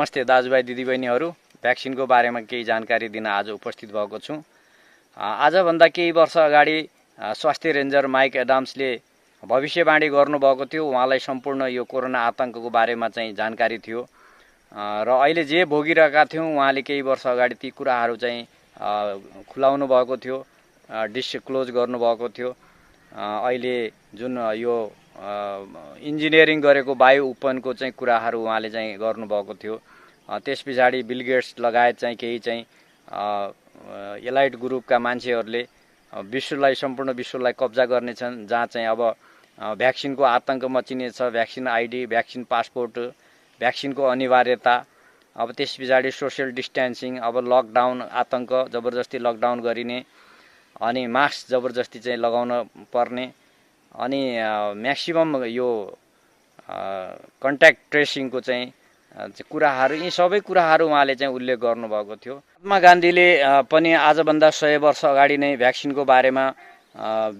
नमस्ते दाजुभाइ दिदीबहिनीहरू, भ्याक्सिनको बारेमा केही जानकारी दिन आज उपस्थित भएको छु। आजभन्दा केही वर्ष अगाडि स्वास्थ्य रेन्जर माइक एडम्सले भविष्यवाणी गर्नुभएको थियो। उहाँलाई सम्पूर्ण यो कोरोना आतंकको बारेमा चाहिँ जानकारी थियो र अहिले जे भोगिरहेका थियौँ उहाँले केही वर्ष अगाडि ती कुराहरू चाहिँ खुलाउनु भएको थियो, डिस्क्लोज गर्नुभएको थियो। अहिले जुन यो इन्जिनियरिङ गरेको बायो ओपनको चाहिँ कुराहरू उहाँले चाहिँ गर्नुभएको थियो। त्यस पछाडि बिल गेट्स लगायत चाहिँ केही चाहिँ एलाइट ग्रुपका मान्छेहरूले विश्वलाई सम्पूर्ण विश्वलाई कब्जा गर्नेछन्, जहाँ चाहिँ अब भ्याक्सिनको आतंक मचिनेछ। भ्याक्सिन आइडी, भ्याक्सिन पासपोर्ट, भ्याक्सिनको अनिवार्यता, अब त्यस पछाडि सोसियल डिस्टेन्सिङ, अब लकडाउन आतंक, जबरजस्ती लकडाउन गरिने, अनि मास्क जबरजस्ती चाहिँ लगाउन पर्ने, अनि म्याक्सिमम यो कन्ट्याक्ट ट्रेसिङको चाहिँ कुराहरू, यी सबै कुराहरू उहाँले चाहिँ उल्लेख गर्नुभएको थियो। महात्मा गान्धीले पनि आजभन्दा 100 वर्ष अगाडि नै भ्याक्सिनको बारेमा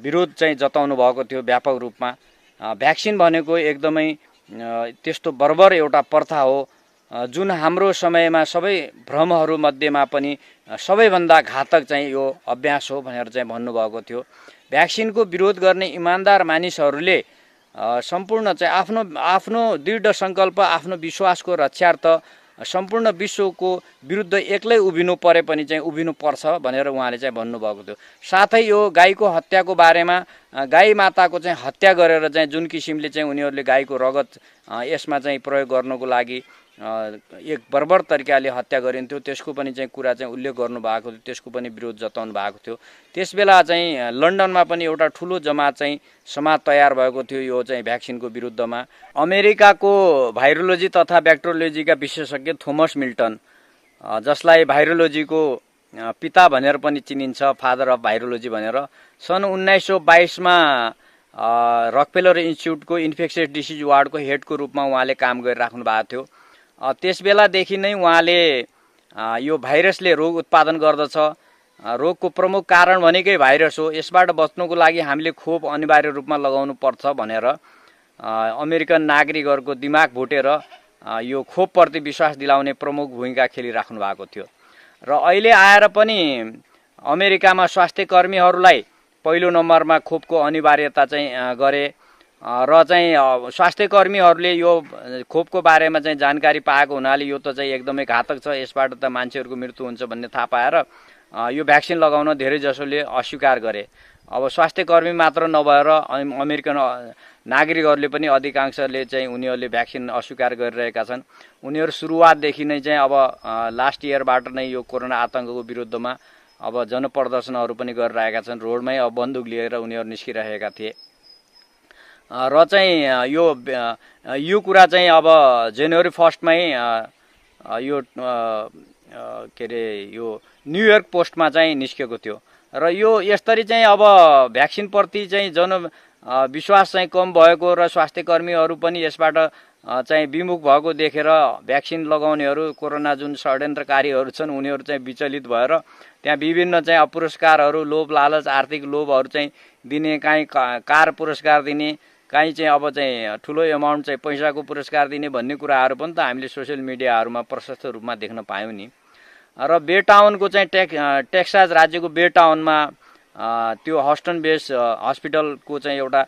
विरोध चाहिँ जताउनु भएको थियो व्यापक रूपमा। भ्याक्सिन भनेको एकदमै त्यस्तो बर्बर एउटा प्रथा हो जुन हाम्रो समयमा सबै भ्रमहरू मध्येमा पनि सबैभन्दा घातक चाहिँ यो अभ्यास हो भनेर चाहिँ भन्नुभएको थियो। भ्याक्सिनको विरोध गर्ने इमान्दार मानिसहरूले सम्पूर्ण चाहिँ आफ्नो दृढ सङ्कल्प, आफ्नो विश्वासको रक्षार्थ सम्पूर्ण विश्वको विरुद्ध एक्लै उभिनु परे पनि चाहिँ उभिनु पर्छ भनेर उहाँले चाहिँ भन्नुभएको थियो। साथै यो गाईको हत्याको बारेमा, गाई माताको चाहिँ हत्या गरेर चाहिँ जुन किसिमले चाहिँ उनीहरूले गाईको रगत यसमा चाहिँ प्रयोग गर्नको लागि एक बर्बर तरिकाले हत्या गरिन्थ्यो, त्यसको पनि चाहिँ कुरा चाहिँ उल्लेख गर्नुभएको थियो, त्यसको पनि विरोध जताउनु भएको थियो। त्यसबेला चाहिँ लन्डनमा पनि एउटा ठुलो जमात चाहिँ समाज तयार भएको थियो यो चाहिँ भ्याक्सिनको विरुद्धमा। अमेरिकाको भाइरोलोजी तथा ब्याक्टेरियोलोजीका विशेषज्ञ थोमस मिल्टन, जसलाई भाइरोलोजीको पिता भनेर पनि चिनिन्छ, फादर अफ भाइरोलोजी भनेर, सन् 1922मा रकफेलर इन्स्टिच्युटको इन्फेक्सियस डिसिज वार्डको हेडको रूपमा उहाँले काम गरिराख्नु भएको थियो। त्यसबेलादेखि नै उहाँले यो भाइरसले रोग उत्पादन गर्दछ, रोगको प्रमुख कारण भनेकै भाइरस हो, यसबाट बच्नुको लागि हामीले खोप अनिवार्य रूपमा लगाउनु पर्छ भनेर अमेरिकन नागरिकहरूको दिमाग भुटेर यो खोपप्रति विश्वास दिलाउने प्रमुख भूमिका खेलिराख्नु भएको थियो। र अहिले आएर पनि अमेरिकामा स्वास्थ्य कर्मीहरूलाई पहिलो नम्बरमा खोपको अनिवार्यता चाहिँ गरे र चाहिँ स्वास्थ्य कर्मीहरूले यो खोपको बारेमा चाहिँ जानकारी पाएको हुनाले यो त चाहिँ एकदमै घातक छ, यसबाट त मान्छेहरूको मृत्यु हुन्छ भन्ने थाहा पाएर यो भ्याक्सिन लगाउन धेरै जसोले अस्वीकार गरे। अब स्वास्थ्य कर्मी मात्र नभएर अमेरिकन नागरिकहरूले पनि अधिकांशले चाहिँ उनीहरूले भ्याक्सिन अस्वीकार गरिरहेका छन्। उनीहरू सुरुवातदेखि नै चाहिँ अब लास्ट इयरबाट नै यो कोरोना आतङ्कको विरुद्धमा अब जनप्रदर्शनहरू पनि गरिरहेका छन्। रोडमै अब बन्दुक लिएर उनीहरू निस्किरहेका थिए र चाहिँ यो कुरा चाहिँ अब जनवरी 1मै यो के अरे यो न्युयोर्क पोस्टमा चाहिँ निस्केको थियो र यो यसरी चाहिँ अब भ्याक्सिनप्रति चाहिँ विश्वास चाहिँ कम भएको र स्वास्थ्य कर्मीहरू पनि यसबाट चाहिँ विमुख भएको देखेर भ्याक्सिन लगाउनेहरू, कोरोना जुन षड्यन्त्रकारीहरू छन् उनीहरू चाहिँ विचलित भएर त्यहाँ विभिन्न चाहिँ पुरस्कारहरू, लोभ लालच, आर्थिक लोभहरू चाहिँ दिने, काहीँ कार पुरस्कार दिने, काहीँ चाहिँ अब चाहिँ ठुलो एमाउन्ट चाहिँ पैसाको पुरस्कार दिने भन्ने कुराहरू पनि त हामीले सोसियल मिडियाहरूमा प्रशस्त रूपमा देख्न पायौँ नि। र बे टाउनको चाहिँ टेक्सास राज्यको बे टाउनमा त्यो हस्टन बेस हस्पिटलको चाहिँ एउटा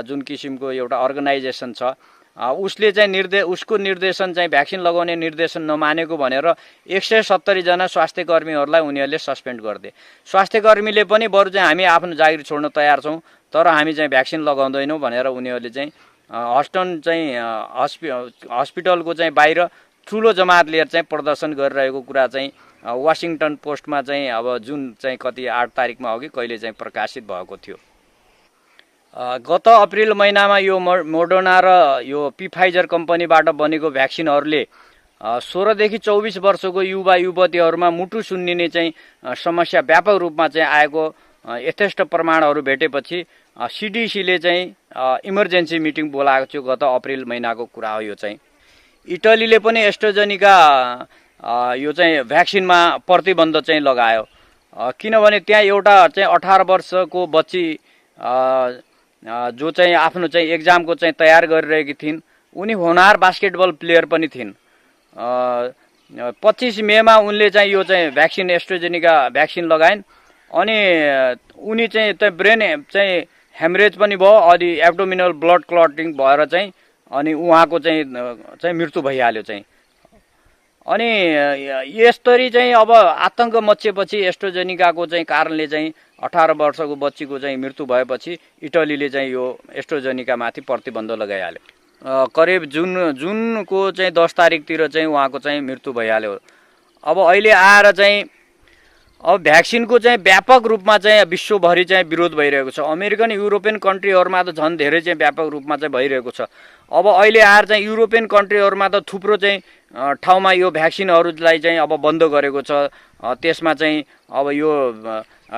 जुन किसिमको एउटा अर्गनाइजेसन छ, उसले चाहिँ उसको निर्देशन चाहिँ भ्याक्सिन लगाउने निर्देशन नमानेको भनेर 170 जना स्वास्थ्य कर्मीहरूलाई उनीहरूले सस्पेन्ड गरिदिए। स्वास्थ्य कर्मीले पनि बरु चाहिँ हामी आफ्नो जागिर छोड्न तयार छौँ तर हामी चाहिँ भ्याक्सिन लगाउँदैनौँ भनेर उनीहरूले चाहिँ हस्टन चाहिँ हस्पिटलको चाहिँ बाहिर ठुलो जमात लिएर चाहिँ प्रदर्शन गरिरहेको कुरा चाहिँ वाशिङटन पोस्टमा चाहिँ अब जुन चाहिँ कति 8 तारिकमा हो कि कहिले चाहिँ प्रकाशित भएको थियो। गत अप्रिल महिनामा यो मोडर्ना र यो फाइजर कम्पनीबाट बनेको भ्याक्सिनहरूले 16 देखि 24 वर्षको युवा युवतीहरूमा मुटु सुन्निने चाहिँ समस्या व्यापक रूपमा चाहिँ आएको यथेष्ट प्रमाणहरू भेटेपछि सिडिसीले चाहिँ इमर्जेन्सी मिटिङ बोलाएको थियो। गत अप्रिल महिनाको कुरा हो यो चाहिँ। इटलीले पनि एस्ट्राजेनेका यो चाहिँ भ्याक्सिनमा प्रतिबन्ध चाहिँ लगायो, किनभने त्यहाँ एउटा चाहिँ 18 वर्षको बच्ची जो चाहिँ आफ्नो चाहिँ एक्जामको चाहिँ तयार गरिरहेकी थिइन्, उनी होनहार बास्केटबल प्लेयर पनि थिइन् 25 मेमा उनले चाहिँ यो चाहिँ भ्याक्सिन एस्ट्राजेनेका भ्याक्सिन लगाइन् अनि उनी चाहिँ ब्रेन चाहिँ हेमरेज पनि भयो अनि एब्डोमिनल ब्लड क्लटिङ भएर चाहिँ अनि उहाँको चाहिँ मृत्यु भइहाल्यो चाहिँ। अनि यसरी चाहिँ अब आतंक मचिएपछि एस्ट्राजेनेकाको चाहिँ कारणले चाहिँ 18 वर्षको बच्चीको चाहिँ मृत्यु भएपछि इटलीले चाहिँ यो एस्ट्राजेनेकामाथि प्रतिबन्ध लगाइहाल्यो। करिब जुनको चाहिँ 10 तारिकतिर चाहिँ उहाँको चाहिँ मृत्यु भइहाल्यो। अब अहिले आएर चाहिँ अब भ्याक्सिनको चाहिँ व्यापक रूपमा चाहिँ विश्वभरि चाहिँ विरोध भइरहेको छ। अमेरिकन युरोपियन कन्ट्रीहरूमा त झन् धेरै चाहिँ व्यापक रूपमा चाहिँ भइरहेको छ। अब अहिले आएर चाहिँ युरोपियन कन्ट्रीहरूमा त थुप्रो चाहिँ ठाउँमा यो भ्याक्सिनहरूलाई चाहिँ अब बन्द गरेको छ। त्यसमा चाहिँ अब यो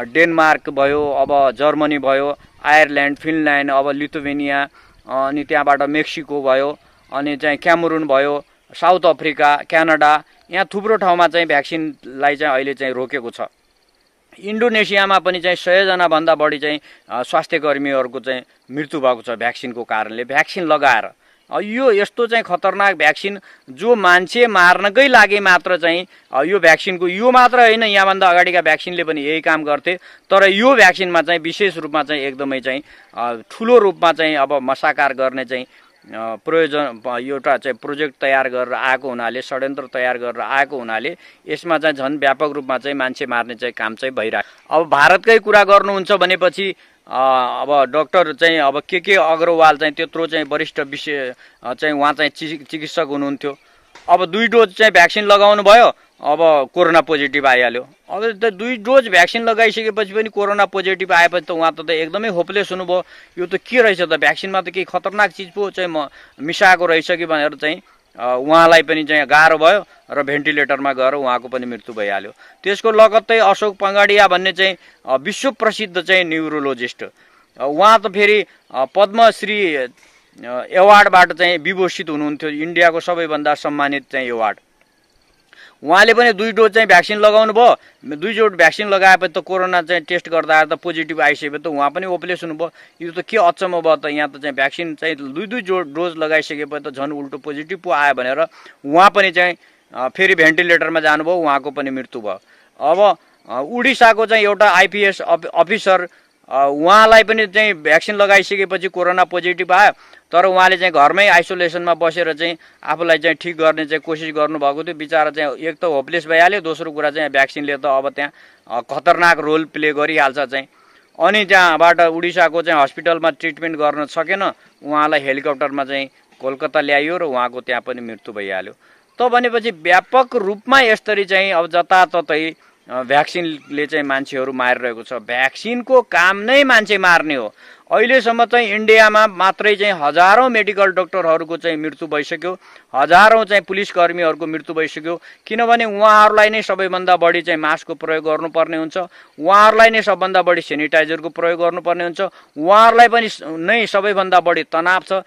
डेनमार्क भयो, अब जर्मनी भयो, आयरल्यान्ड, फिनल्यान्ड, अब लिथुवेनिया, अनि त्यहाँबाट मेक्सिको भयो, अनि चाहिँ क्यामरुन भयो, साउथ अफ्रिका, क्यानाडा, यहाँ थुप्रो ठाउँमा चाहिँ भ्याक्सिनलाई चाहिँ अहिले चाहिँ रोकेको छ। इन्डोनेसियामा पनि चाहिँ 100 जना भन्दा बढी चाहिँ स्वास्थ्य कर्मीहरूको चाहिँ मृत्यु भएको छ भ्याक्सिनको कारणले, भ्याक्सिन लगाएर। यो यस्तो चाहिँ खतरनाक भ्याक्सिन जो मान्छे मार्नकै लागि मात्र चाहिँ यो भ्याक्सिनको यो मात्र होइन, यहाँभन्दा अगाडिका भ्याक्सिनले पनि यही काम गर्थे। तर यो भ्याक्सिनमा चाहिँ विशेष रूपमा चाहिँ एकदमै चाहिँ ठुलो रूपमा चाहिँ अब मसाकार गर्ने चाहिँ प्रयोजन एउटा चाहिँ प्रोजेक्ट तयार गरेर आएको हुनाले, षड्यन्त्र तयार गरेर आएको हुनाले यसमा चाहिँ झन् व्यापक रूपमा चाहिँ मान्छे मार्ने चाहिँ काम चाहिँ भइरहेको। अब भारतकै कुरा गर्नुहुन्छ भनेपछि अब डाक्टर चाहिँ अब के अग्रवाल चाहिँ त्यत्रो चाहिँ वरिष्ठ विषय चाहिँ उहाँ चाहिँ चिकित्सक हुनुहुन्थ्यो। अब 2 डोज चाहिँ भ्याक्सिन लगाउनु भयो, अब कोरोना पोजिटिभ आइहाल्यो। अब त 2 डोज भ्याक्सिन लगाइसकेपछि पनि कोरोना पोजिटिभ आएपछि त उहाँ त एकदमै होपलेस हुनुभयो। यो त के रहेछ त, भ्याक्सिनमा त केही खतरनाक चिज पो चाहिँ मिसाएको रहेछ कि भनेर चाहिँ उहाँलाई पनि चाहिँ गाह्रो भयो र भेन्टिलेटरमा गएर उहाँको पनि मृत्यु भइहाल्यो। त्यसको लगत्तै अशोक पङ्गाडिया भन्ने चाहिँ विश्व प्रसिद्ध चाहिँ न्युरोलोजिस्ट, उहाँ त फेरि पद्मश्री एवार्डबाट चाहिँ विभूषित हुनुहुन्थ्यो, इन्डियाको सबैभन्दा सम्मानित चाहिँ एवार्ड। उहाँले पनि 2 डोज चाहिँ भ्याक्सिन लगाउनु भयो। 2 डोज भ्याक्सिन लगाएपछि त कोरोना चाहिँ टेस्ट गर्दा त पोजिटिभ आइसकेपछि त उहाँ पनि होपलेस हुनुभयो। यो त के अचम्म भयो त, यहाँ त चाहिँ भ्याक्सिन चाहिँ 2 डोज लगाइसकेपछि त झन् उल्टो पोजिटिभ पो आयो भनेर उहाँ पनि चाहिँ फेरि भेन्टिलेटरमा जानुभयो, उहाँको पनि मृत्यु भयो। अब उडिसाको चाहिँ एउटा आइपिएस अफिसर, उहाँलाई पनि चाहिँ भ्याक्सिन लगाइसकेपछि कोरोना पोजिटिभ आयो, तर उहाँले चाहिँ घरमै आइसोलेसनमा बसेर चाहिँ आफूलाई चाहिँ ठिक गर्ने चाहिँ कोसिस गर्नुभएको थियो। बिचरा चाहिँ एक त होपलेस भइहाल्यो, दोस्रो कुरा चाहिँ भ्याक्सिनले त अब त्यहाँ खतरनाक रोल प्ले गरिहाल्छ चाहिँ। अनि त्यहाँबाट उडिसाको चाहिँ हस्पिटलमा ट्रिटमेन्ट गर्न सकेन, उहाँलाई हेलिकप्टरमा चाहिँ कोलकाता ल्याइयो र उहाँको त्यहाँ पनि मृत्यु भइहाल्यो। त भनेपछि व्यापक रूपमा यसरी चाहिँ अब जताततै भ्याक्सिनले चाहिँ मान्छेहरू मारिरहेको छ। भ्याक्सिनको काम नै मान्छे मार्ने हो। अहिलेसम्म चाहिँ इन्डियामा मात्रै चाहिँ हजारौँ मेडिकल डक्टरहरूको चाहिँ मृत्यु भइसक्यो, हजारौँ चाहिँ पुलिस कर्मीहरूको मृत्यु भइसक्यो। किनभने उहाँहरूलाई नै सबैभन्दा बढी चाहिँ मास्कको प्रयोग गर्नुपर्ने हुन्छ, उहाँहरूलाई नै सबभन्दा बढी सेनिटाइजरको प्रयोग गर्नुपर्ने हुन्छ, उहाँहरूलाई पनि नै सबैभन्दा बढी तनाव छ।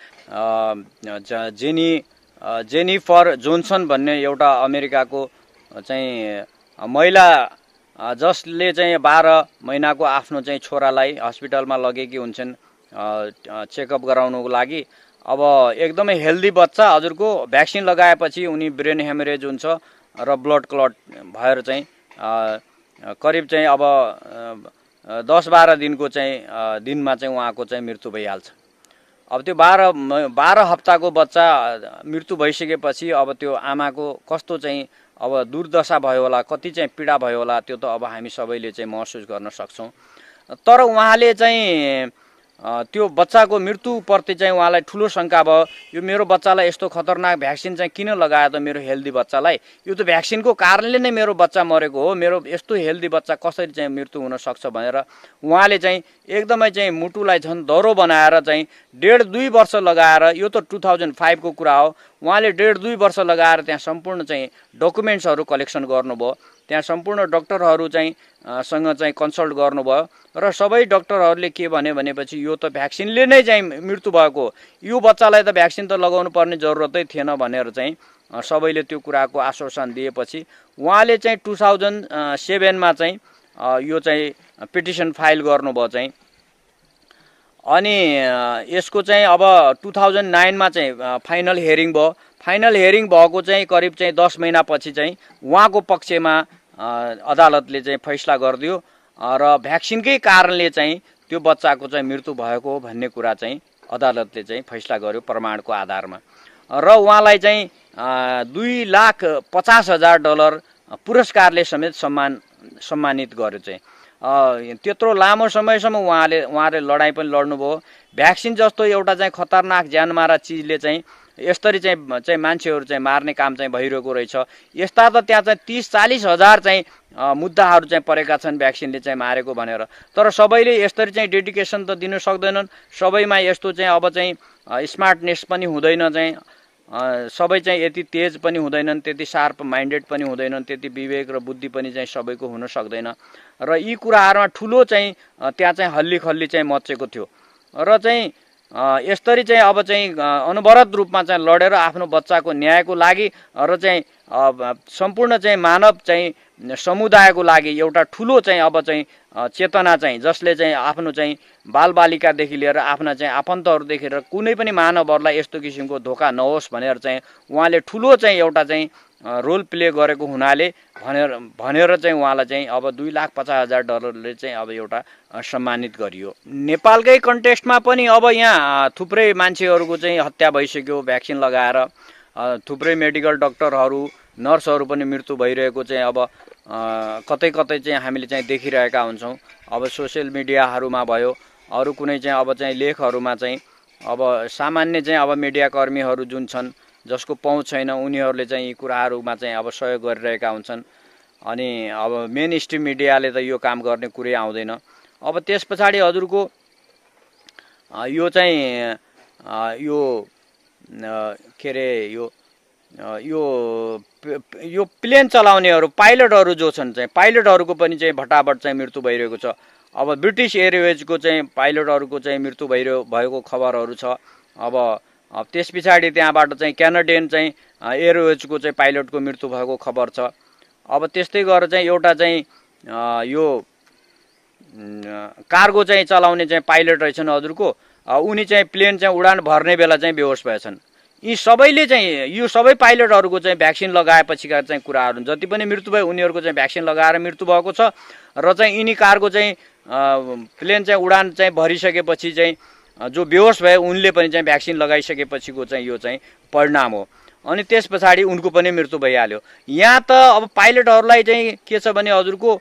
जेनिफर जोन्सन भन्ने एउटा अमेरिकाको चाहिँ महिला जसले चाहिँ 12 महिनाको आफ्नो चाहिँ छोरालाई हस्पिटलमा लगेकी हुन्छन् चेकअप गराउनुको लागि। अब एकदमै हेल्दी बच्चा हजुरको भ्याक्सिन लगाएपछि उनी ब्रेन हेमरेज हुन्छ र ब्लड क्लट भएर चाहिँ करिब चाहिँ अब 10-12 दिनको चाहिँ दिनमा चाहिँ उहाँको चाहिँ मृत्यु भइहाल्छ। अब त्यो 12 हप्ताको बच्चा मृत्यु भइसकेपछि अब त्यो आमाको कस्तो चाहिँ अब दुर्दशा भयो होला, कति चाहिँ पीडा भयो होला, त्यो त अब हामी सबैले चाहिँ महसुस गर्न सक्छौँ। तर उहाँले चाहिँ त्यो बच्चाको मृत्युप्रति चाहिँ उहाँलाई ठुलो शङ्का भयो। यो मेरो बच्चालाई यस्तो खतरनाक भ्याक्सिन चाहिँ किन लगायो त मेरो हेल्दी बच्चालाई, यो त भ्याक्सिनको कारणले नै मेरो बच्चा मरेको हो, मेरो यस्तो हेल्दी बच्चा कसरी चाहिँ मृत्यु हुन सक्छ भनेर उहाँले चाहिँ एकदमै चाहिँ मुटुलाई झन् दह्रो बनाएर चाहिँ 1.5-2 वर्ष लगाएर, यो त 2005 को कुरा हो, उहाँले 1.5-2 वर्ष लगाएर त्यहाँ सम्पूर्ण चाहिँ डकुमेन्ट्सहरू कलेक्सन गर्नुभयो। त्यहाँ सम्पूर्ण डक्टरहरू चाहिँ सँग चाहिँ कन्सल्ट गर्नुभयो र सबै डक्टरहरूले के भनेपछि यो त भ्याक्सिनले नै चाहिँ मृत्यु भएको, यो बच्चालाई त भ्याक्सिन त लगाउनु पर्ने जरुरतै थिएन भनेर चाहिँ सबैले त्यो कुराको आश्वासन दिएपछि उहाँले चाहिँ 2007 मा चाहिँ यो चाहिँ पिटिसन फाइल गर्नुभयो चाहिँ। अनि यसको चाहिँ अब 2009 मा चाहिँ फाइनल हेरिङ भयो। फाइनल हेरिङ भएको चाहिँ करिब चाहिँ 10 महिनापछि चाहिँ उहाँको पक्षमा अदालतले चाहिँ फैसला गरिदियो र भ्याक्सिनकै कारणले चाहिँ त्यो बच्चाको चाहिँ मृत्यु भएको हो भन्ने कुरा चाहिँ अदालतले चाहिँ फैसला गर्यो प्रमाणको आधारमा र उहाँलाई चाहिँ $2,50,000 पुरस्कारले समेत सम्मानित गर्यो चाहिँ। त्यत्रो लामो समयसम्म उहाँले लडाइँ पनि लड्नुभयो। भ्याक्सिन जस्तो एउटा चाहिँ खतरनाक ज्यानमारा चिजले चाहिँ यसरी चाहिँ मान्छेहरू चाहिँ मार्ने काम चाहिँ भइरहेको रहेछ। यस्ता त त्यहाँ चाहिँ 30-40 हजार चाहिँ मुद्दाहरू चाहिँ परेका छन् भ्याक्सिनले चाहिँ मारेको भनेर। तर सबैले यसरी चाहिँ डेडिकेसन त दिन सक्दैनन्। सबैमा यस्तो चाहिँ अब चाहिँ स्मार्टनेस पनि हुँदैन चाहिँ, सबै चाहिँ यति तेज पनि हुँदैनन्, त्यति शार्प माइन्डेड पनि हुँदैनन्, त्यति विवेक र बुद्धि पनि चाहिँ सबैको हुन सक्दैन र यी कुराहरूमा ठुलो चाहिँ त्यहाँ चाहिँ हल्ली खल्ली चाहिँ मचेको थियो र चाहिँ यसरी चाहिँ अब चाहिँ अनवरत रूपमा चाहिँ लडेर आफ्नो बच्चाको न्यायको लागि र चाहिँ सम्पूर्ण चाहिँ मानव चाहिँ समुदायको लागि एउटा ठुलो चाहिँ अब चाहिँ चेतना चाहिँ जसले चाहिँ आफ्नो चाहिँ बालबालिकादेखि लिएर आफ्ना चाहिँ आफन्तहरूदेखि लिएर कुनै पनि मानवहरूलाई यस्तो किसिमको धोका नहोस् भनेर चाहिँ उहाँले ठुलो चाहिँ एउटा चाहिँ रोल प्ले गरेको हुनाले भनेर चाहिँ उहाँलाई चाहिँ अब $2,50,000 चाहिँ अब एउटा सम्मानित गरियो। नेपालकै कन्टेक्स्टमा पनि अब यहाँ थुप्रै मान्छेहरूको चाहिँ हत्या भइसक्यो भ्याक्सिन लगाएर। थुप्रै मेडिकल डक्टरहरू नर्सहरू पनि मृत्यु भइरहेको चाहिँ अब कतै कतै चाहिँ हामीले चाहिँ देखिरहेका हुन्छौँ। अब सोसियल मिडियाहरूमा भयो, अरू कुनै चाहिँ अब चाहिँ लेखहरूमा चाहिँ अब सामान्य चाहिँ अब मिडियाकर्मीहरू जुन छन् जसको पहुँच छैन उनीहरूले चाहिँ यी कुराहरूमा चाहिँ अब सहयोग गरिरहेका हुन्छन्। अनि अब मेन स्ट्रिम मिडियाले त यो काम गर्ने कुरै आउँदैन। अब त्यस पछाडि हजुरको यो चाहिँ यो के अरे यो प्लेन चलाउनेहरू पाइलटहरू जो छन् चाहिँ पाइलटहरूको पनि चाहिँ भटाभट चाहिँ मृत्यु भइरहेको छ। अब ब्रिटिस एयरवेजको चाहिँ पाइलटहरूको चाहिँ मृत्यु भएको खबरहरू छ। अब त्यस पछाडि त्यहाँबाट चाहिँ क्यानाडियन चाहिँ एयरवेजको चाहिँ पाइलटको मृत्यु भएको खबर छ। अब त्यस्तै गरेर चाहिँ एउटा चाहिँ यो कार्गो चाहिँ चलाउने चाहिँ पाइलट रहेछन् हजुरको, उनी चाहिँ प्लेन चाहिँ उडान भर्ने बेला चाहिँ बेहोस भएछन्। यी सबैले चाहिँ यो सबै पाइलटहरूको चाहिँ भ्याक्सिन लगाएपछिका चाहिँ कुराहरू जति पनि मृत्यु भयो उनीहरूको चाहिँ भ्याक्सिन लगाएर मृत्यु भएको छ र चाहिँ यिनी कार्गो चाहिँ प्लेन चाहिँ उडान चाहिँ भरिसकेपछि चाहिँ जो बेहोस भए उनले पनि चाहिँ भ्याक्सिन लगाइसकेपछिको चाहिँ यो चाहिँ परिणाम हो। अनि त्यस पछाडि उनको पनि मृत्यु भइहाल्यो। यहाँ त अब पाइलटहरूलाई चाहिँ के छ भने हजुरको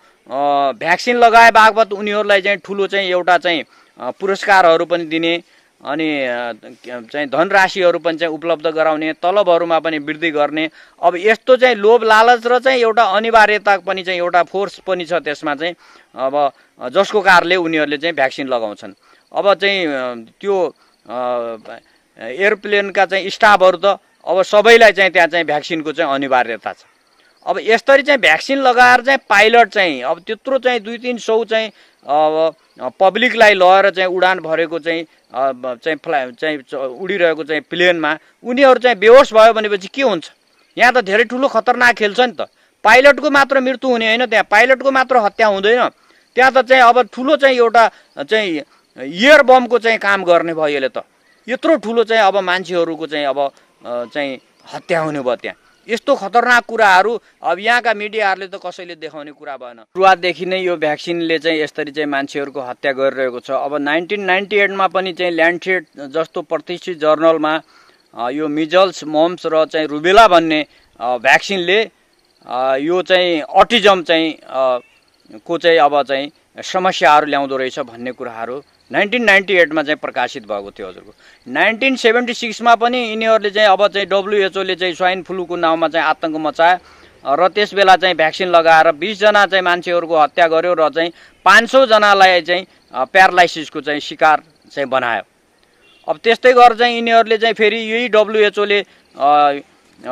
भ्याक्सिन लगाए बापत उनीहरूलाई चाहिँ ठुलो चाहिँ एउटा चाहिँ पुरस्कारहरू पनि दिने अनि चाहिँ धनराशिहरू पनि चाहिँ उपलब्ध गराउने, तलबहरूमा पनि वृद्धि गर्ने। अब यस्तो चाहिँ लोभ लालच र चाहिँ एउटा अनिवार्यता पनि चाहिँ एउटा फोर्स पनि छ त्यसमा चाहिँ, अब जसको कारणले उनीहरूले चाहिँ भ्याक्सिन लगाउँछन्। अब चाहिँ त्यो एयरप्लेनका चाहिँ स्टाफहरू त अब सबैलाई चाहिँ त्यहाँ चाहिँ भ्याक्सिनको चाहिँ अनिवार्यता छ। अब यसरी चाहिँ भ्याक्सिन लगाएर चाहिँ पाइलट चाहिँ अब त्यत्रो चाहिँ 200-300 चाहिँ पब्लिकलाई लगेर चाहिँ उडान भरेको चाहिँ उडिरहेको चाहिँ प्लेनमा उनीहरू चाहिँ बेहोस भयो भनेपछि के हुन्छ? यहाँ त धेरै ठुलो खतरनाक खेल छ नि त। पाइलटको मात्र मृत्यु हुने होइन, त्यहाँ पाइलटको मात्र हत्या हुँदैन, त्यहाँ त चाहिँ अब ठुलो चाहिँ एउटा चाहिँ एयर बमको चाहिँ काम गर्ने भयो। यसले त यत्रो ठुलो चाहिँ अब मान्छेहरूको चाहिँ अब चाहिँ हत्या हुने भयो त्यहाँ। यस्तो खतरनाक कुराहरू अब यहाँका मिडियाहरूले त कसैले देखाउने कुरा भएन। सुरुवातदेखि नै यो भ्याक्सिनले चाहिँ यसरी चाहिँ मान्छेहरूको हत्या गरिरहेको छ। अब 1998 मा पनि चाहिँ ल्यान्डसेट जस्तो प्रतिष्ठित जर्नलमा यो मिजल्स, मम्स र चाहिँ रुबेला भन्ने भ्याक्सिनले यो चाहिँ अटिजम चाहिँ को चाहिँ अब चाहिँ समस्याहरू ल्याउँदो रहेछ भन्ने कुराहरू 1998 मा चाहिँ प्रकाशित भएको थियो हजुरको। 1976 मा पनि यिनीहरूले चाहिँ अब चाहिँ WHO ले चाहिँ स्वाइन फ्लूको नाउँमा चाहिँ आतंक मचायो र त्यस बेला चाहिँ भ्याक्सिन लगाएर 20 जना चाहिँ मान्छेहरूको हत्या गर्यो र चाहिँ 500 जनालाई चाहिँ प्यारालाइसिसको चाहिँ शिकार चाहिँ बनायो। अब त्यस्तै गरेर चाहिँ यिनीहरूले चाहिँ फेरि यही WHO ले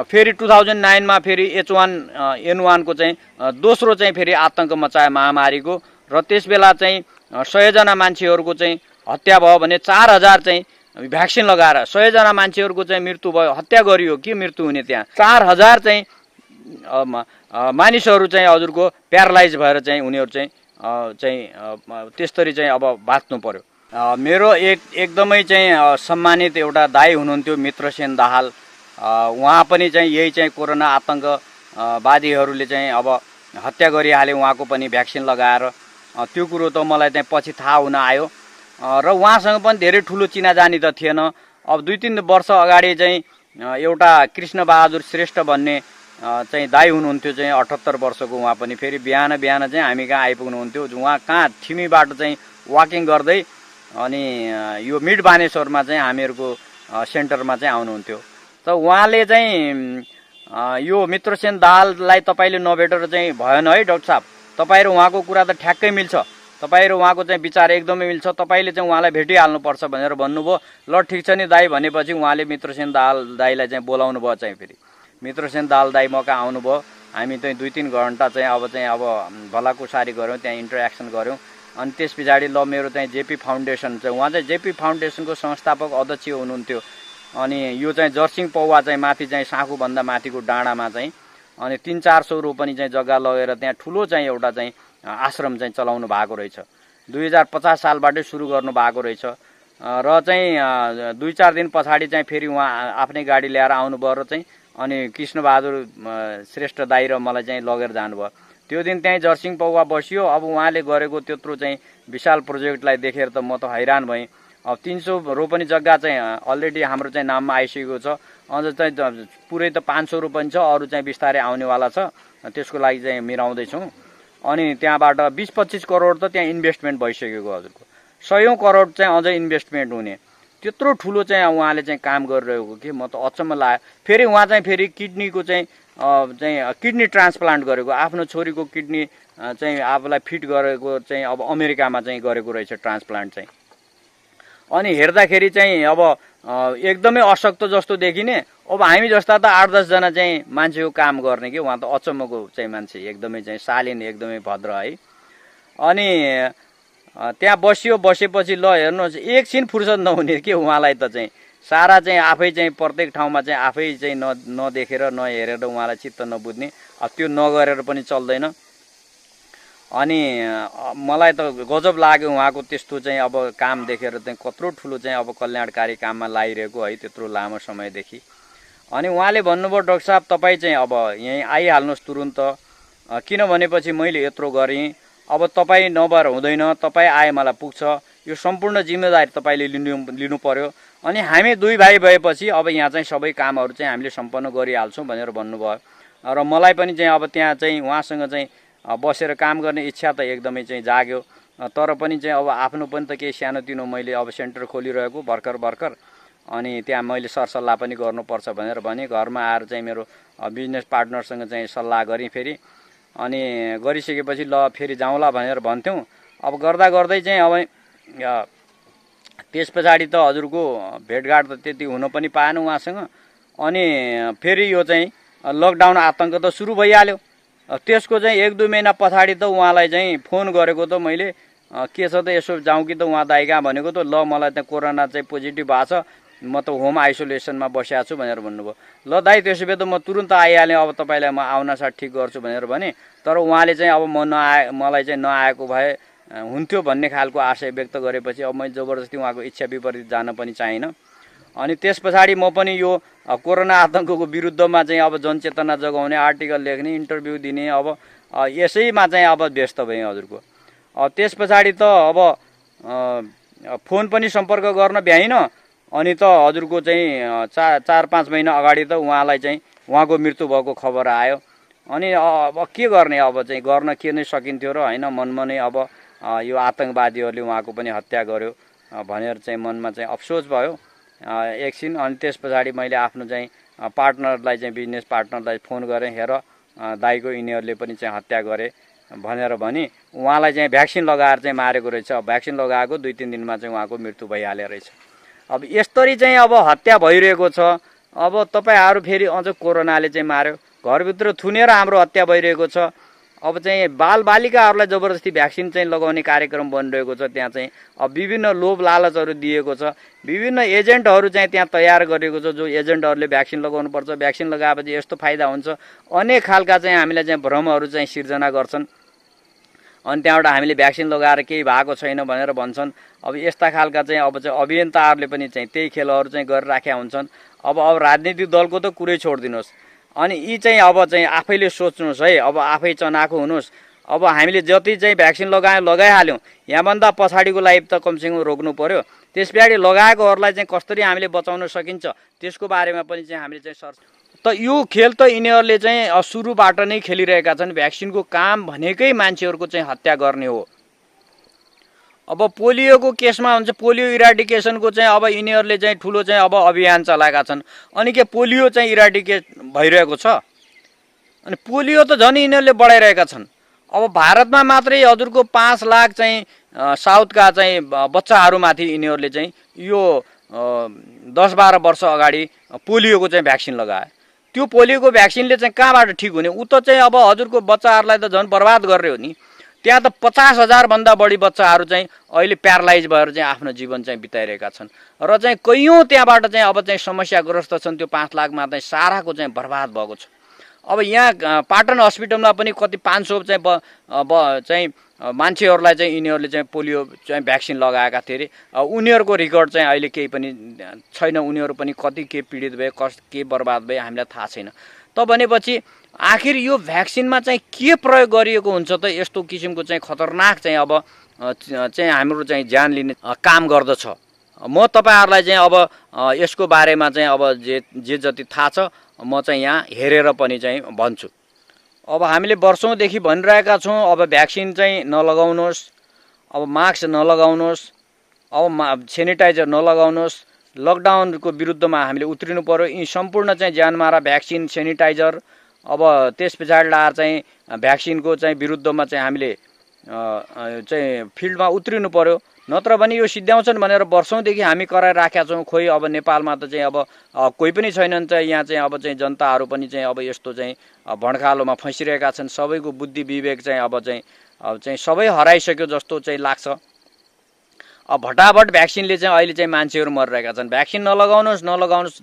फेरि 2009 मा फेरि H1N1 को चाहिँ दोस्रो चाहिँ फेरि आतंक मचायो महामारीको र त्यस बेला चाहिँ 100 जना मान्छेहरूको चाहिँ हत्या भयो भने 4000 चाहिँ भ्याक्सिन लगाएर 100 जना मान्छेहरूको चाहिँ मृत्यु भयो, हत्या गरियो। के मृत्यु हुने त्यहाँ? 4000 चाहिँ मानिसहरू चाहिँ हजुरको प्यारालाइज भएर चाहिँ उनीहरू चाहिँ त्यसरी चाहिँ अब बाँच्नु पर्यो। मेरो एकदमै चाहिँ सम्मानित एउटा दाइ हुनुहुन्थ्यो मित्रसेन दाहाल। उहाँ पनि चाहिँ यही चाहिँ कोरोना आतङ्कवादीहरूले चाहिँ अब हत्या गरिहाले उहाँको पनि भ्याक्सिन लगाएर। त्यो कुरो त मलाई चाहिँ पछि थाहा हुन आयो र उहाँसँग पनि धेरै ठुलो चिनाजानी त थिएन। अब 2-3 वर्ष अगाडि चाहिँ एउटा कृष्णबहादुर श्रेष्ठ भन्ने चाहिँ दाइ हुनुहुन्थ्यो चाहिँ 78 वर्षको। उहाँ पनि फेरि बिहान चाहिँ हामी कहाँ आइपुग्नुहुन्थ्यो। उहाँ कहाँ थिमीबाट चाहिँ वाकिङ गर्दै अनि यो मिड बानेश्वरमा चाहिँ हामीहरूको सेन्टरमा चाहिँ आउनुहुन्थ्यो। त उहाँले चाहिँ यो मित्रसेन दाहाललाई तपाईँले नभेटेर चाहिँ भएन है डाक्टर साहब, तपाईँ र उहाँको कुरा त ठ्याक्कै मिल्छ, तपाईँ र उहाँको चाहिँ विचार एकदमै मिल्छ, तपाईँले चाहिँ उहाँलाई भेटिहाल्नुपर्छ भनेर भन्नुभयो। ल ठिक छ नि दाइ भनेपछि उहाँले मित्रसेन दाहाल दाइलाई चाहिँ बोलाउनु भयो। चाहिँ फेरि मित्रसेन दाहाल दाइ मका आउनुभयो। हामी चाहिँ 2-3 घन्टा चाहिँ अब भलाकुसारी गऱ्यौँ, त्यहाँ इन्टरेक्सन गऱ्यौँ। अनि त्यस पछाडि ल मेरो चाहिँ जेपी फाउन्डेसन चाहिँ, उहाँ चाहिँ जेपी फाउन्डेसनको संस्थापक अध्यक्ष हुनुहुन्थ्यो। अनि यो चाहिँ जर्सिङ पौवा चाहिँ माथि चाहिँ साँखुभन्दा माथिको डाँडामा चाहिँ अनि 300-400 रोपनी चाहिँ जग्गा लगेर त्यहाँ ठुलो चाहिँ एउटा चाहिँ आश्रम चाहिँ चलाउनु भएको रहेछ। 2050 सालबाटै सुरु गर्नु भएको रहेछ र चाहिँ 2-4 दिन पछाडि चाहिँ फेरि उहाँ आफ्नै गाडी ल्याएर आउनुभयो र चाहिँ अनि कृष्णबहादुर श्रेष्ठ दाइ र मलाई चाहिँ लगेर जानुभयो। त्यो दिन त्यहीँ जर्सिङ पौवा बसियो। अब उहाँले गरेको त्यत्रो चाहिँ विशाल प्रोजेक्टलाई देखेर त म त हैरान भएँ। अब 300 रोपनी जग्गा चाहिँ अलरेडी हाम्रो चाहिँ नाममा आइसकेको छ। अझ चाहिँ पुरै त 500 रोपनी छ, अरू चाहिँ बिस्तारै आउनेवाला छ। त्यसको लागि चाहिँ मिलाउँदैछौँ। अनि त्यहाँबाट 20-25 करोड त त्यहाँ इन्भेस्टमेन्ट भइसकेको हजुरको, 100 करोड चाहिँ अझै इन्भेस्टमेन्ट हुने। त्यत्रो ठुलो चाहिँ उहाँले चाहिँ काम गरिरहेको कि म त अचम्म लाग्यो। फेरि उहाँ चाहिँ फेरि किडनीको चाहिँ किडनी ट्रान्सप्लान्ट गरेको, आफ्नो छोरीको किडनी चाहिँ आफूलाई फिट गरेको चाहिँ अब अमेरिकामा चाहिँ गरेको रहेछ ट्रान्सप्लान्ट चाहिँ। अनि हेर्दाखेरि चाहिँ अब एकदमै अशक्त जस्तो देखिने। अब हामी जस्ता त 8-10 जना चाहिँ मान्छेको काम गर्ने कि, उहाँ त अचम्मको चाहिँ मान्छे, एकदमै चाहिँ शालीन, एकदमै भद्र है। अनि त्यहाँ बसेपछि ल हेर्नुहोस् एकछिन फुर्सद नहुने कि उहाँलाई त चाहिँ सारा चाहिँ आफै चाहिँ प्रत्येक ठाउँमा चाहिँ आफै चाहिँ नदेखेर नहेरेर उहाँलाई चित्त नबुझ्ने। अब त्यो नगरेर पनि चल्दैन। अनि मलाई त गजब लाग्यो उहाँको त्यस्तो चाहिँ अब काम देखेर चाहिँ कत्रो ठुलो चाहिँ अब कल्याणकारी काममा लागिरहेको है त्यत्रो लामो समयदेखि। अनि उहाँले भन्नुभयो डाक्टर साहब तपाईँ चाहिँ अब यहीँ आइहाल्नुहोस् तुरुन्त, किनभनेपछि मैले यत्रो गरेँ, अब तपाईँ नभएर हुँदैन, तपाईँ आए मलाई पुग्छ, यो सम्पूर्ण जिम्मेदारी तपाईँले लिनु पर्यो। अनि हामी 2 भाइ भएपछि अब यहाँ चाहिँ सबै कामहरू चाहिँ हामीले सम्पन्न गरिहाल्छौँ भनेर भन्नुभयो। र मलाई पनि चाहिँ अब त्यहाँ चाहिँ उहाँसँग चाहिँ बसेर काम गर्ने इच्छा त एकदमै चाहिँ जाग्यो। तर पनि चाहिँ अब आफ्नो पनि त केही सानोतिनो मैले अब सेन्टर खोलिरहेको भर्खर, अनि त्यहाँ मैले सरसल्लाह पनि गर्नुपर्छ भनेर भने। घरमा आएर चाहिँ मेरो बिजनेस पार्टनरसँग चाहिँ सल्लाह गरेँ फेरि। अनि गरिसकेपछि ल फेरि जाउँला भनेर भन्थ्यौँ। अब गर्दै चाहिँ अब त्यस पछाडि त हजुरको भेटघाट त त्यति हुन पनि पाएन उहाँसँग। अनि फेरि यो चाहिँ लकडाउन आतङ्क त सुरु भइहाल्यो। त्यसको चाहिँ 1-2 महिना पछाडि त उहाँलाई चाहिँ फोन गरेको त मैले, के छ त यसो जाउँ कि त उहाँ दाइ कहाँ भनेको त ल मलाई त कोरोना चाहिँ पोजिटिभ भएको छ, म त होम आइसोलेसनमा बसेको छु भनेर भन्नुभयो। ल दाइ त्यसो भए त म तुरुन्त आइहालेँ, अब तपाईँलाई म आउनासाथ ठिक गर्छु भनेर भने। तर उहाँले चाहिँ अब मलाई चाहिँ नआएको भए हुन्थ्यो भन्ने खालको आशय व्यक्त गरेपछि अब मैले जबरजस्ती उहाँको इच्छा विपरीत जान पनि चाहिनँ। अनि त्यस पछाडि म पनि यो कोरोना आतङ्कको विरुद्धमा चाहिँ अब जनचेतना जगाउने, आर्टिकल लेख्ने, इन्टरभ्यू दिने, अब यसैमा चाहिँ अब व्यस्त भएँ हजुरको। त्यस पछाडि त अब फोन पनि सम्पर्क गर्न भ्याइन। अनि त हजुरको चाहिँ 4-5 महिना अगाडि त उहाँलाई चाहिँ उहाँको मृत्यु भएको खबर आयो। अनि अब के गर्ने, अब चाहिँ गर्न के नै सकिन्थ्यो र होइन। मनमा नै अब यो आतङ्कवादीहरूले उहाँको पनि हत्या गर्यो भनेर चाहिँ मनमा चाहिँ अफसोस भयो एकछिन। अनि त्यस पछाडि मैले आफ्नो चाहिँ पार्टनरलाई चाहिँ बिजनेस पार्टनरलाई फोन गरेँ, हेर दाइको यिनीहरूले पनि चाहिँ हत्या गरे भनेर भने। उहाँलाई चाहिँ भ्याक्सिन लगाएर चाहिँ मारेको रहेछ। भ्याक्सिन लगाएको 2-3 दिनमा चाहिँ उहाँको मृत्यु भइहाल्यो रहेछ। अब यसरी चाहिँ अब हत्या भइरहेको छ। अब तपाईँहरू फेरि अझ कोरोनाले चाहिँ मार्यो, घरभित्र थुनेर हाम्रो हत्या भइरहेको छ। अब चाहिँ बालबालिकाहरूलाई जबरजस्ती भ्याक्सिन चाहिँ लगाउने कार्यक्रम बनिरहेको छ। त्यहाँ चाहिँ अब विभिन्न लोभ लालचहरू दिएको छ, विभिन्न एजेन्टहरू चाहिँ त्यहाँ तयार गरिएको छ, जो एजेन्टहरूले भ्याक्सिन लगाउनुपर्छ, भ्याक्सिन लगाएपछि यस्तो फाइदा हुन्छ, अनेक खालका चाहिँ हामीलाई चाहिँ भ्रमहरू चाहिँ सिर्जना गर्छन्। अनि त्यहाँबाट हामीले भ्याक्सिन लगाएर केही भएको छैन भनेर भन्छन्। अब यस्ता खालका चाहिँ अब चाहिँ अभियन्ताहरूले पनि चाहिँ त्यही खेलहरू चाहिँ गरिराखेका हुन्छन्। अब राजनीतिक दलको त कुरै छोडिदिनुहोस्, अनि यी चाहिँ अब चाहिँ आफैले सोच्नुहोस् है, अब आफै चनाखो हुनुहोस्। अब हामीले जति चाहिँ भ्याक्सिन लगाइहाल्यौँ, यहाँभन्दा पछाडिको लाइफ त कमसेकम रोक्नु पर्यो। त्यस पछाडि लगाएकोहरूलाई चाहिँ कसरी हामीले बचाउन सकिन्छ त्यसको बारेमा पनि चाहिँ हामीले चाहिँ सर्च त यो खेल त यिनीहरूले चाहिँ सुरुबाट नै खेलिरहेका छन्। भ्याक्सिनको काम भनेकै मान्छेहरूको चाहिँ हत्या गर्ने हो। अब पोलियोको केसमा हुन्छ, पोलियो इराडिकेसनको चाहिँ अब यिनीहरूले चाहिँ ठुलो चाहिँ अब अभियान चलाएका छन्। अनि के पोलियो चाहिँ इराडिकेट भइरहेको छ? अनि पोलियो त झन् यिनीहरूले बढाइरहेका छन्। अब भारतमा मात्रै हजुरको 5 लाख चाहिँ साउथका चाहिँ बच्चाहरूमाथि यिनीहरूले चाहिँ यो 10-12 वर्ष अगाडि पोलियोको चाहिँ भ्याक्सिन लगाए। त्यो पोलियोको भ्याक्सिनले चाहिँ कहाँबाट ठिक हुने? उ त चाहिँ अब हजुरको बच्चाहरूलाई त झन् बर्बाद गर्ने हो नि। त्यहाँ त 50,000 भन्दा बढी बच्चाहरू चाहिँ अहिले प्यारालाइज भएर चाहिँ आफ्नो जीवन चाहिँ बिताइरहेका छन् र चाहिँ कैयौँ त्यहाँबाट चाहिँ अब चाहिँ समस्याग्रस्त छन्। त्यो 5 लाखमा चाहिँ साराको चाहिँ बर्बाद भएको छ। अब यहाँ पाटन हस्पिटलमा पनि कति 500 चाहिँ मान्छेहरूलाई चाहिँ यिनीहरूले चाहिँ पोलियो चाहिँ भ्याक्सिन लगाएका थिए अरे। उनीहरूको रिकर्ड चाहिँ अहिले केही पनि छैन। उनीहरू पनि कति के पीडित भए, के बर्बाद भए हामीलाई थाहा छैन। त भनेपछि आखिर यो भ्याक्सिनमा चाहिँ के प्रयोग गरिएको हुन्छ त यस्तो किसिमको चाहिँ खतरनाक चाहिँ अब चाहिँ हाम्रो चाहिँ ज्यान लिने काम गर्दछ? म तपाईँहरूलाई चाहिँ अब यसको बारेमा चाहिँ अब जे जति थाहा छ म चाहिँ यहाँ हेरेर पनि चाहिँ भन्छु। अब हामीले वर्षौँदेखि भनिरहेका छौँ अब भ्याक्सिन चाहिँ नलगाउनुहोस्, अब मास्क नलगाउनुहोस्, अब सेनिटाइजर नलगाउनुहोस्। लकडाउनको विरुद्धमा हामीले उत्रिनु पर्यो। यी सम्पूर्ण चाहिँ ज्यानमारा भ्याक्सिन, सेनिटाइजर, अब त्यस पछाडि लाएर चाहिँ भ्याक्सिनको चाहिँ विरुद्धमा चाहिँ हामीले चाहिँ फिल्डमा उत्रिनु पर्यो। नत्र भने यो सिद्ध्याउँछन् भनेर वर्षौँदेखि हामी कराइराखेका छौँ। खोइ अब नेपालमा त चाहिँ अब कोही पनि छैनन् त यहाँ चाहिँ अब चाहिँ जनताहरू पनि चाहिँ अब यस्तो चाहिँ भड्कालोमा फँसिरहेका छन्। सबैको बुद्धि विवेक चाहिँ अब चाहिँ सबै हराइसक्यो जस्तो चाहिँ लाग्छ। अब भटाभट भ्याक्सिनले चाहिँ अहिले चाहिँ मान्छेहरू मरिरहेका छन्। भ्याक्सिन नलगाउनुहोस्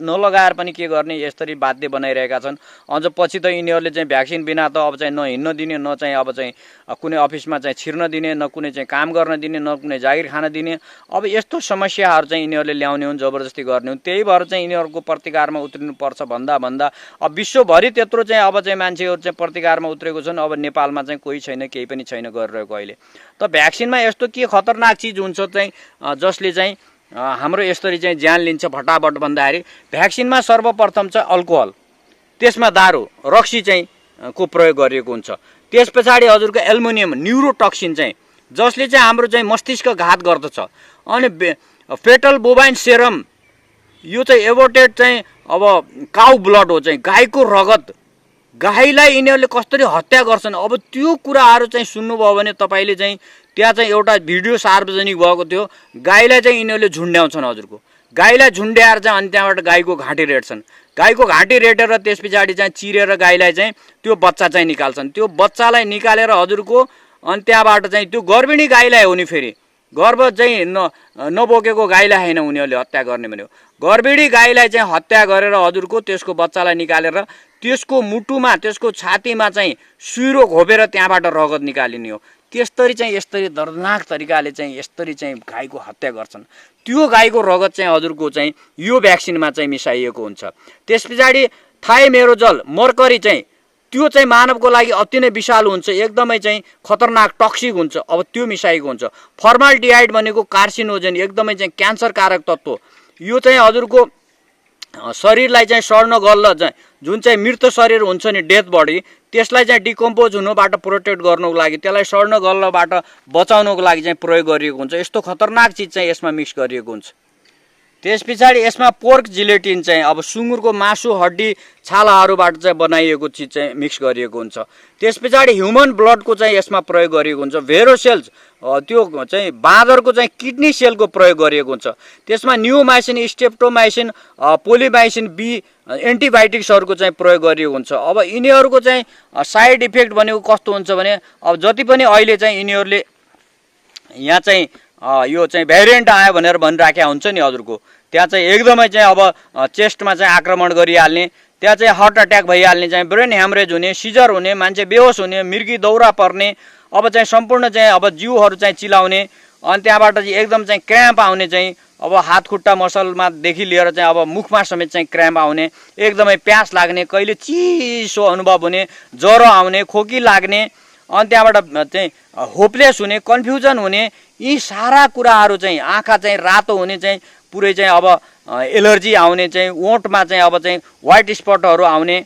नलगाएर पनि के गर्ने यसरी बाध्य बनाइरहेका छन्। अझ पछि त यिनीहरूले चाहिँ भ्याक्सिन बिना त अब चाहिँ न हिँड्न दिने, न चाहिँ अब चाहिँ कुनै अफिसमा चाहिँ छिर्न दिने, न कुनै चाहिँ काम गर्न दिने, न कुनै जागिर खान दिने। अब यस्तो समस्याहरू चाहिँ यिनीहरूले ल्याउने हुन्, जबरजस्ती गर्ने हुन्। त्यही भएर चाहिँ यिनीहरूको प्रतिकारमा उत्रिनुपर्छ भन्दा अब विश्वभरि त्यत्रो चाहिँ अब चाहिँ मान्छेहरू चाहिँ प्रतिकारमा उत्रेको छन्। अब नेपालमा चाहिँ कोही छैन, केही पनि छैन गरिरहेको अहिले। त भ्याक्सिनमा यस्तो के खतरनाक चिज हुन्छ चाहिँ जसले चाहिँ हाम्रो यसरी चाहिँ ज्यान लिन्छ फटाफट भन्दाखेरि भ्याक्सिनमा सर्वप्रथम चाहिँ अल्कोहल, त्यसमा दारू, रक्सी चाहिँ को प्रयोग गरिएको हुन्छ। त्यस पछाडि हजुरको एल्युमिनियम न्युरोटक्सिन चाहिँ जसले चाहिँ हाम्रो चाहिँ मस्तिष्क घात गर्दछ। अनि फेटल बोभाइन सेरम यो चाहिँ एबोर्टेड चाहिँ अब काउ ब्लड हो, चाहिँ गाईको रगत। गाईलाई यिनीहरूले कसरी हत्या गर्छन् अब त्यो कुराहरू चाहिँ सुन्नुभयो भने तपाईँले चाहिँ त्यहाँ चाहिँ एउटा भिडियो सार्वजनिक भएको थियो। गाईलाई चाहिँ यिनीहरूले झुन्ड्याउँछन् हजुरको। गाईलाई झुन्ड्याएर चाहिँ अनि त्यहाँबाट गाईको घाँटी रेट्छन्। गाईको घाँटी रेटेर त्यस पछाडि चाहिँ चिरेर गाईलाई चाहिँ त्यो बच्चा चाहिँ निकाल्छन्। त्यो बच्चालाई निकालेर हजुरको अनि त्यहाँबाट चाहिँ त्यो गर्भिणी गाईलाई हो नि, फेरि गर्भ चाहिँ नबोकेको गाईलाई होइन उनीहरूले हत्या गर्ने भन्यो। गर्भिणी गाईलाई चाहिँ हत्या गरेर हजुरको त्यसको बच्चालाई निकालेर त्यसको मुटुमा, त्यसको छातीमा चाहिँ सुइरो घोपेर त्यहाँबाट रगत निकालिने हो। त्यसरी चाहिँ यस्तरी दर्दनाक तरिकाले चाहिँ यसरी चाहिँ गाईको हत्या गर्छन्। त्यो गाईको रगत चाहिँ हजुरको चाहिँ यो भ्याक्सिनमा चाहिँ मिसाइएको हुन्छ। त्यस पछाडि थाइमेरोजल मर्करी चाहिँ त्यो चाहिँ मानवको लागि अति नै विषालु हुन्छ, एकदमै चाहिँ खतरनाक टक्सिक हुन्छ। अब त्यो मिसाइएको हुन्छ। फर्माल्डिहाइड भनेको कार्सिनोजेन, एकदमै चाहिँ क्यान्सरकारक तत्त्व। यो चाहिँ हजुरको शरीरलाई चाहिँ सड्न गल्ल चाहिँ जुन चाहिँ मृत शरीर हुन्छ नि, डेथ बडी, त्यसलाई चाहिँ डिकम्पोज हुनुबाट प्रोटेक्ट गर्नुको लागि, त्यसलाई सड्न गल्लबाट बचाउनुको लागि चाहिँ प्रयोग गरिएको हुन्छ। यस्तो खतरनाक चिज चाहिँ यसमा मिक्स गरिएको हुन्छ। त्यस पछाडि यसमा पोर्क जिलेटिन चाहिँ अब सुँगुरको मासु, हड्डी, छालाहरूबाट चाहिँ बनाइएको चिज चाहिँ मिक्स गरिएको हुन्छ। त्यस पछाडि ह्युमन ब्लडको चाहिँ यसमा प्रयोग गरिएको हुन्छ। भेरोसेल्स त्यो चाहिँ बाँदरको चाहिँ किडनी सेलको प्रयोग गरिएको हुन्छ। त्यसमा न्युमाइसिन, स्टेप्टोमाइसिन, पोलिमाइसिन बी एन्टिबायोटिक्सहरूको चाहिँ प्रयोग गरिएको हुन्छ। अब यिनीहरूको चाहिँ साइड इफेक्ट भनेको कस्तो हुन्छ भने अब जति पनि अहिले चाहिँ यिनीहरूले यहाँ चाहिँ यो चाहिँ भेरिएन्ट आयो भनेर भनिराखेका हुन्छ नि हजुरको, त्यहाँ चाहिँ एकदमै चाहिँ अब चेस्टमा चाहिँ आक्रमण गरिहाल्ने, त्यहाँ चाहिँ हार्ट अट्याक भइहाल्ने, चाहिँ ब्रेन ह्यामरेज हुने, सिजर हुने, मान्छे बेहोस हुने, मिर्गी दौरा पर्ने, अब चाहिँ सम्पूर्ण चाहिँ अब जिउहरू चाहिँ चिलाउने अनि त्यहाँबाट चाहिँ एकदम चाहिँ क्र्याम्प आउने चाहिँ अब हात खुट्टा मसलमादेखि लिएर चाहिँ अब मुखमा समेत चाहिँ क्र्याम्प आउने, एकदमै प्यास लाग्ने, कहिले चिसो अनुभव हुने, ज्वरो आउने, खोकी लाग्ने, अनि त्यहाँबाट चाहिँ होपलेस हुने, कन्फ्युजन हुने, यी सारा कुराहरू चाहिँ आँखा चाहिँ रातो हुने चाहिँ पुरै चाहिँ अब एलर्जी आउने चाहिँ ओठमा चाहिँ अब चाहिँ व्हाइट स्पटहरू आउने,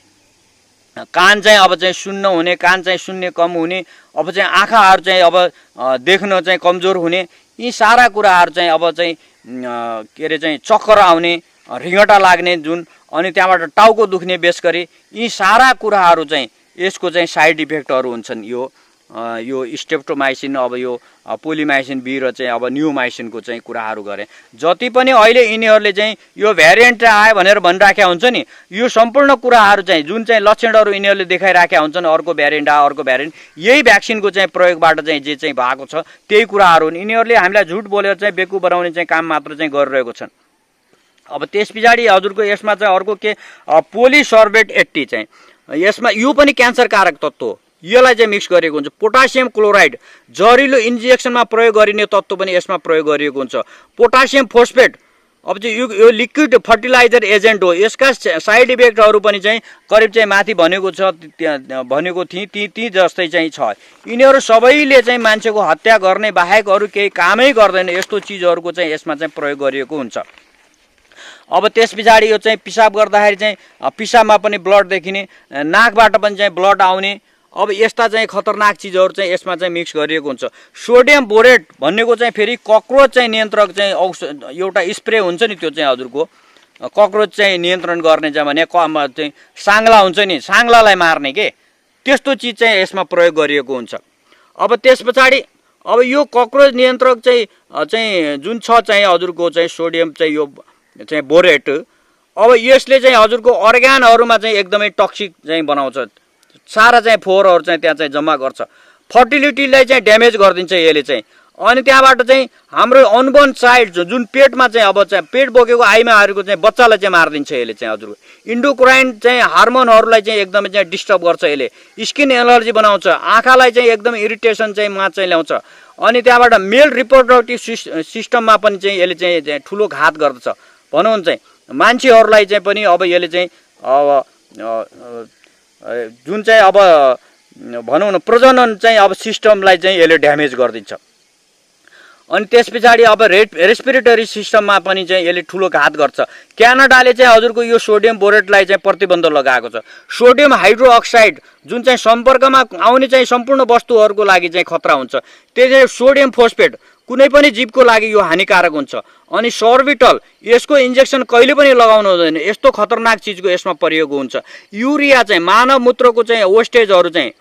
कान चाहिँ अब चाहिँ सुन्न हुने, कान चाहिँ सुन्ने कम हुने, अब चाहिँ आँखाहरू चाहिँ अब देख्न चाहिँ कमजोर हुने, यी सारा कुराहरू चाहिँ अब चाहिँ के अरे चाहिँ चक्कर आउने, रिङ्गटा लाग्ने जुन, अनि त्यहाँबाट टाउको दुख्ने बेस गरी, यी सारा कुराहरू चाहिँ यसको चाहिँ साइड इफेक्टहरू हुन्छन्। यो स्ट्रेप्टोमाइसिन, अब यो पोलिमाइसिन बी र चाहिँ अब न्युमाइसिनको चाहिँ कुराहरू गरेँ। जति पनि अहिले यिनीहरूले चाहिँ यो भ्यारिएन्ट आयो भनेर भनिराखेका हुन्छ नि, यो सम्पूर्ण कुराहरू चाहिँ जुन चाहिँ लक्षणहरू यिनीहरूले देखाइराखेका हुन्छन्, अर्को भ्यारिएन्ट आयो, अर्को भ्यारिएन्ट, यही भ्याक्सिनको चाहिँ प्रयोगबाट चाहिँ जे चाहिँ भएको छ त्यही कुराहरू हुन्। यिनीहरूले हामीलाई झुट बोलेर चाहिँ बेकु बनाउने चाहिँ काम मात्र चाहिँ गरिरहेको छन्। अब त्यस पछाडि हजुरको यसमा चाहिँ अर्को के पोलिसर्बेट 80 चाहिँ यसमा यो पनि क्यान्सरकारक तत्त्व हो, यसलाई चाहिँ मिक्स गरिएको हुन्छ। पोटासियम क्लोराइड जहरिलो इन्जेक्सनमा प्रयोग गरिने तत्त्व पनि यसमा प्रयोग गरिएको हुन्छ। पोटासियम फोस्फेट अब चाहिँ यो लिक्विड फर्टिलाइजर एजेन्ट हो, यसका साइड इफेक्टहरू पनि चाहिँ करिब चाहिँ माथि भनेको छ, भनेको थिएँ ती जस्तै चाहिँ छ। यिनीहरू सबैले चाहिँ मान्छेको हत्या गर्ने बाहेक अरू केही कामै गर्दैन, यस्तो चिजहरूको चाहिँ यसमा चाहिँ प्रयोग गरिएको हुन्छ। अब त्यस पछाडि यो चाहिँ पिसाब गर्दाखेरि चाहिँ पिसाबमा पनि ब्लड देखिने, नाकबाट पनि चाहिँ ब्लड आउने, अब यस्ता चाहिँ खतरनाक चिजहरू चाहिँ यसमा चाहिँ मिक्स गरिएको हुन्छ। सोडियम बोरेट भन्नेको चाहिँ फेरि कक्रोच चाहिँ नियन्त्रक चाहिँ औषध एउटा स्प्रे हुन्छ नि, त्यो चाहिँ हजुरको कक्रोच चाहिँ नियन्त्रण गर्ने चाहिँ भने चाहिँ साङ्ला हुन्छ नि, साङ्लालाई मार्ने के, त्यस्तो चिज चाहिँ यसमा प्रयोग गरिएको हुन्छ। अब त्यस पछाडि अब यो कक्रोच नियन्त्रक चाहिँ जुन छ चाहिँ हजुरको चाहिँ सोडियम चाहिँ यो चाहिँ बोरेट, अब यसले चाहिँ हजुरको अर्ग्यानहरूमा चाहिँ एकदमै टक्सिक चाहिँ बनाउँछ, सारा चाहिँ फोहोरहरू चाहिँ त्यहाँ चाहिँ जम्मा गर्छ, फर्टिलिटीलाई चाहिँ ड्यामेज गरिदिन्छ यसले चाहिँ। अनि त्यहाँबाट चाहिँ हाम्रो अनबोर्न चाइल्ड जुन पेटमा चाहिँ अब चाहिँ पेट बोकेको आइमाहरूको चाहिँ बच्चालाई चाहिँ मारिदिन्छ यसले चाहिँ हजुरको। इन्डोक्राइन चाहिँ हार्मोनहरूलाई चाहिँ एकदमै चाहिँ डिस्टर्ब गर्छ यसले, स्किन एलर्जी बनाउँछ, आँखालाई चाहिँ एकदम इरिटेसन चाहिँ मा चाहिँ ल्याउँछ। अनि त्यहाँबाट मेल रिप्रोडक्टिभ सिस्टममा पनि चाहिँ यसले चाहिँ ठुलो घात गर्दछ भनौँ चाहिँ मान्छेहरूलाई चाहिँ पनि। अब यसले चाहिँ अब जुन चाहिँ अब भनौँ न प्रजनन चाहिँ अब सिस्टमलाई चाहिँ यसले ड्यामेज गरिदिन्छ। अनि त्यस पछाडि अब रेस्पिरेटरी सिस्टममा पनि चाहिँ यसले ठुलो घात गर्छ। क्यानाडाले चाहिँ हजुरको यो सोडियम बोरेटलाई चाहिँ प्रतिबन्ध लगाएको छ। सोडियम हाइड्रोअक्साइड जुन चाहिँ सम्पर्कमा आउने चाहिँ सम्पूर्ण वस्तुहरूको लागि चाहिँ खतरा हुन्छ, त्यसैले सोडियम फोस्फेट कुनै पनि जीवको लागि यो हानिकारक हुन्छ। अनि सोर्बिटल यसको इन्जेक्सन कहिले पनि लगाउनु हुँदैन, यस्तो खतरनाक चिजको यसमा प्रयोग हुन्छ। युरिया चाहिँ मानव मूत्रको चाहिँ वेस्टेजहरू चाहिँ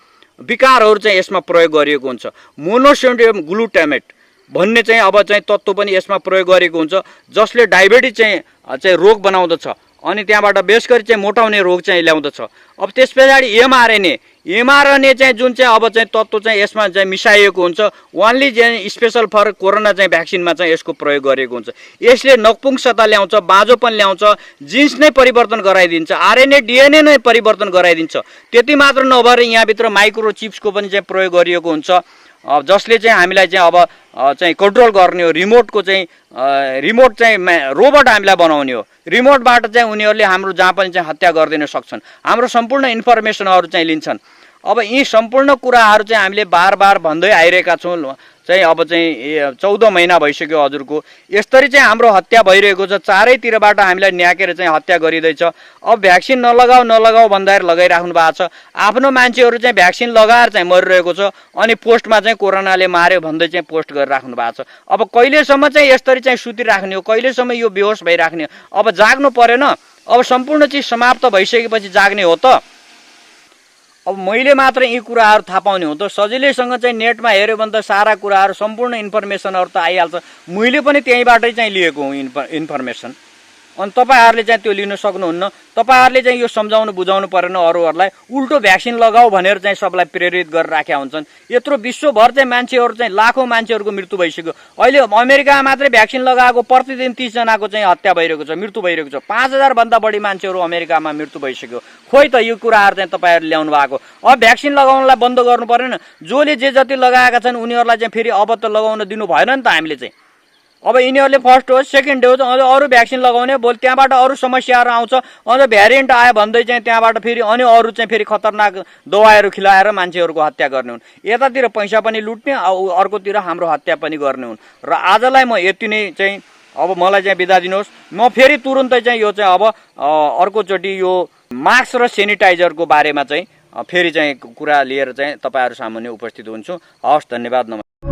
विकारहरू चाहिँ यसमा प्रयोग गरिएको हुन्छ। मोनोसोडियम ग्लुटामेट भन्ने चाहिँ अब चाहिँ तत्त्व पनि यसमा प्रयोग गरेको हुन्छ, जसले डायबिटिज चाहिँ रोग बनाउँदछ, अनि त्यहाँबाट विशेष गरी चाहिँ मोटाउने रोग चाहिँ ल्याउँदछ। अब त्यस पछाडि एमआरएनए चाहिँ जुन चाहिँ अब चाहिँ तत्त्व चाहिँ यसमा चाहिँ मिसाइएको हुन्छ, वानली चाहिँ स्पेसल फर कोरोना चाहिँ भ्याक्सिनमा चाहिँ यसको प्रयोग गरेको हुन्छ। यसले नपुंसकता ल्याउँछ, बाँझोपन ल्याउँछ, जिन्स नै परिवर्तन गराइदिन्छ, आरएनए डिएनए नै परिवर्तन गराइदिन्छ। त्यति मात्र नभएर यहाँभित्र माइक्रोचिप्सको पनि चाहिँ प्रयोग गरिएको हुन्छ, जसले चाहिँ हामीलाई चाहिँ अब चाहिँ कन्ट्रोल गर्ने हो। रिमोटको चाहिँ रिमोट चाहिँ रोबोट हामीलाई बनाउने हो, रिमोटबाट चाहिँ उनीहरूले हाम्रो जहाँ पनि चाहिँ हत्या गरिदिन सक्छन्, हाम्रो सम्पूर्ण इन्फर्मेसनहरू चाहिँ लिन्छन्। अब यी सम्पूर्ण कुराहरू चाहिँ हामीले बार बार भन्दै आइरहेका छौँ चाहिँ अब चाहिँ 14 महिना भइसक्यो हजुरको। यसरी चाहिँ हाम्रो हत्या भइरहेको छ, चारैतिरबाट हामीलाई न्याकेर चाहिँ हत्या गरिँदैछ। अब भ्याक्सिन नलगाऊ भन्दाखेरि लगाइराख्नु भएको छ, आफ्नो मान्छेहरू चाहिँ भ्याक्सिन लगाएर चाहिँ मरिरहेको छ, अनि पोस्टमा चाहिँ कोरोनाले मार्यो भन्दै चाहिँ पोस्ट गरिराख्नु भएको छ। अब कहिलेसम्म चाहिँ यसरी चाहिँ सुतिराख्ने हो, कहिलेसम्म यो बेहोस भइराख्ने हो? अब जाग्नु परेन, अब सम्पूर्ण चिज समाप्त भइसकेपछि जाग्ने हो त। अब मैले मात्र यी कुराहरू थाहा पाउने हो त, सजिलैसँग चाहिँ नेटमा हेऱ्यो भने त सारा कुराहरू सम्पूर्ण इन्फर्मेसनहरू त आइहाल्छ। मैले पनि त्यहीँबाटै चाहिँ लिएको हुँ इन्फर्मेसन। अनि तपाईँहरूले चाहिँ त्यो लिन सक्नुहुन्न। तपाईँहरूले चाहिँ यो सम्झाउनु बुझाउनु परेन अरूहरूलाई, उल्टो भ्याक्सिन लगाऊ भनेर चाहिँ सबलाई प्रेरित गरेर राखेका हुन्छन्। यत्रो विश्वभर चाहिँ मान्छेहरू चाहिँ लाखौँ मान्छेहरूको मृत्यु भइसक्यो। अहिले अमेरिकामा मात्रै भ्याक्सिन लगाएको प्रतिदिन 30 जनाको चाहिँ हत्या भइरहेको छ, मृत्यु भइरहेको छ। 5000 भन्दा बढी मान्छेहरू अमेरिकामा मृत्यु भइसक्यो। खोइ त यो कुराहरू चाहिँ तपाईँहरूले ल्याउनु भएको। अब भ्याक्सिन लगाउनलाई बन्द गर्नु परेन, जसले जे जति लगाएका छन् उनीहरूलाई चाहिँ फेरि अब त लगाउन दिनु भएन नि त हामीले चाहिँ। अब यिनीहरूले फर्स्ट डोज सेकेन्ड डोज अझ अरू भ्याक्सिन लगाउने, भोलि त्यहाँबाट अरू समस्याहरू आउँछ, अझ भ्यारिएन्ट आयो भन्दै चाहिँ त्यहाँबाट फेरि अनि अरू चाहिँ फेरि खतरनाक दबाईहरू खिलाएर मान्छेहरूको हत्या गर्ने हुन्। यतातिर पैसा पनि लुट्ने, अर्कोतिर हाम्रो हत्या पनि गर्ने हुन्। र आजलाई म यति नै चाहिँ अब मलाई चाहिँ बिदा दिनुहोस्। म फेरि तुरुन्तै चाहिँ यो चाहिँ अब अर्कोचोटि यो मास्क र सेनिटाइजरको बारेमा चाहिँ फेरि चाहिँ कुरा लिएर चाहिँ तपाईँहरू सामुन्ने उपस्थित हुन्छु। हवस्, धन्यवाद, नमस्कार।